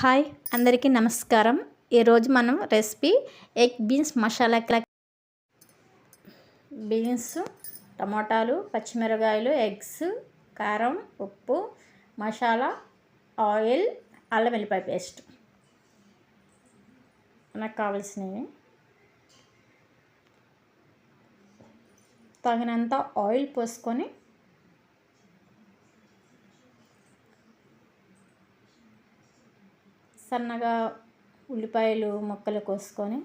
Hi అందరికీ నమస్కారం. ఈరోజు మనం recipe egg beans masala beans, టమాటాలు, పచ్చిమిరపకాయలు, ఎగ్స్, కారం, ఉప్పు, మసాలా, ఆయిల్, అల్లం వెల్లిపాయ పేస్ట్ మనకు కావాల్సినవి. తగినంత ఆయిల్ పోసుకొని సన్నగా ఉల్లిపాయలు ముక్కలు కోసుకొని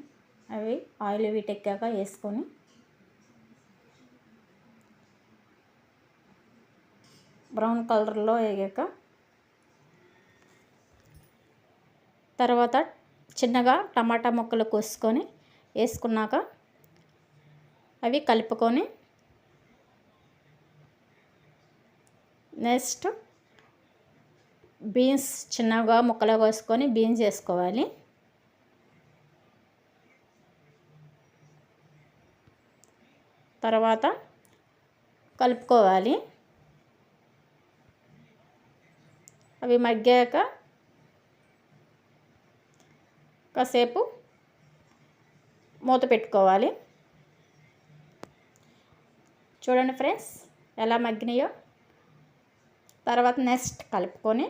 అవి ఆయిల్ వీటెక్కాక వేసుకొని బ్రౌన్ కలర్లో వేగాక తర్వాత చిన్నగా టమాటా ముక్కలు కోసుకొని వేసుకున్నాక అవి కలుపుకొని నెక్స్ట్ బీన్స్ చిన్నగా ముక్కలు కోసుకొని బీన్స్ వేసుకోవాలి. తర్వాత కలుపుకోవాలి. అవి మగ్గాక కాసేపు మూత పెట్టుకోవాలి. చూడండి ఫ్రెండ్స్ ఎలా మగ్గినాయో. తర్వాత నెక్స్ట్ కలుపుకొని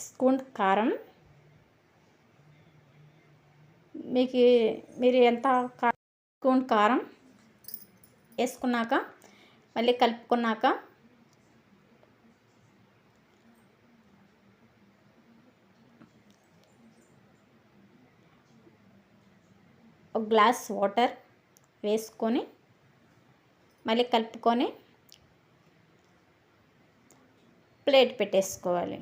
స్పూన్ కారం, మీరు ఎంత స్పూన్ కారం వేసుకున్నాక మళ్ళీ కలుపుకున్నాక ఒక గ్లాస్ వాటర్ వేసుకొని మళ్ళీ కలుపుకొని ప్లేట్ పెట్టేసుకోవాలి.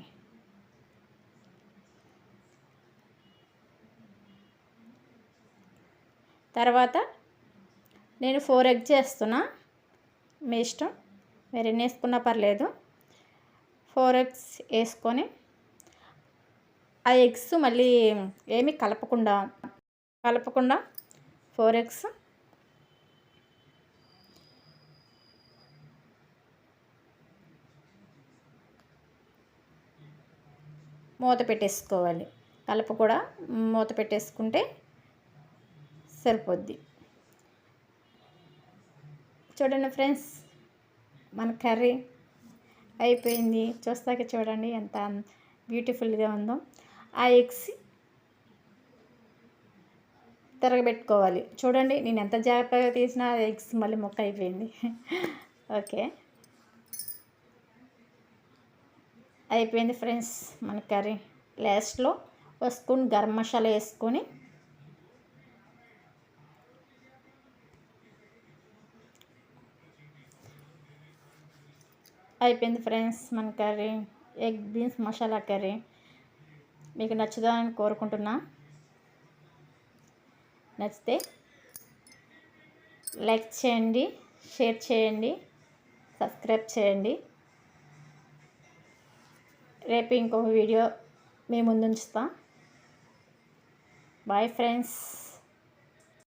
తర్వాత నేను 4 ఎగ్స్ చేస్తున్నా, మీ ఇష్టం, మీరు ఎన్ని వేసుకున్నా పర్లేదు. 4 ఎగ్స్ వేసుకొని ఆ ఎగ్స్ మళ్ళీ ఏమీ కలపకుండా 4 ఎగ్స్ మూత పెట్టేసుకోవాలి. కూడా మూత పెట్టేసుకుంటే సరిపోద్ది. చూడండి ఫ్రెండ్స్, మన కర్రీ అయిపోయింది. చూస్తాక చూడండి ఎంత బ్యూటిఫుల్గా ఉందో. ఆ ఎగ్స్ తిరగబెట్టుకోవాలి. చూడండి నేను ఎంత జాగ్రత్తగా తీసినా ఎగ్స్ మళ్ళీ ముక్క అయిపోయింది. ఓకే, అయిపోయింది ఫ్రెండ్స్ మన కర్రీ. లాస్ట్లో ఒక స్పూన్ గరం మసాలా వేసుకొని అయిపోయింది ఫ్రెండ్స్ మన curry, egg beans masala curry. మీకు నచ్చుదని కోరుకుంటున్నా. నచ్చితే లైక్ చేయండి, షేర్ చేయండి, సబ్స్క్రైబ్ చేయండి. రేపు ఇంకొక వీడియో మీ ముందు ఉంచుతా. Bye friends.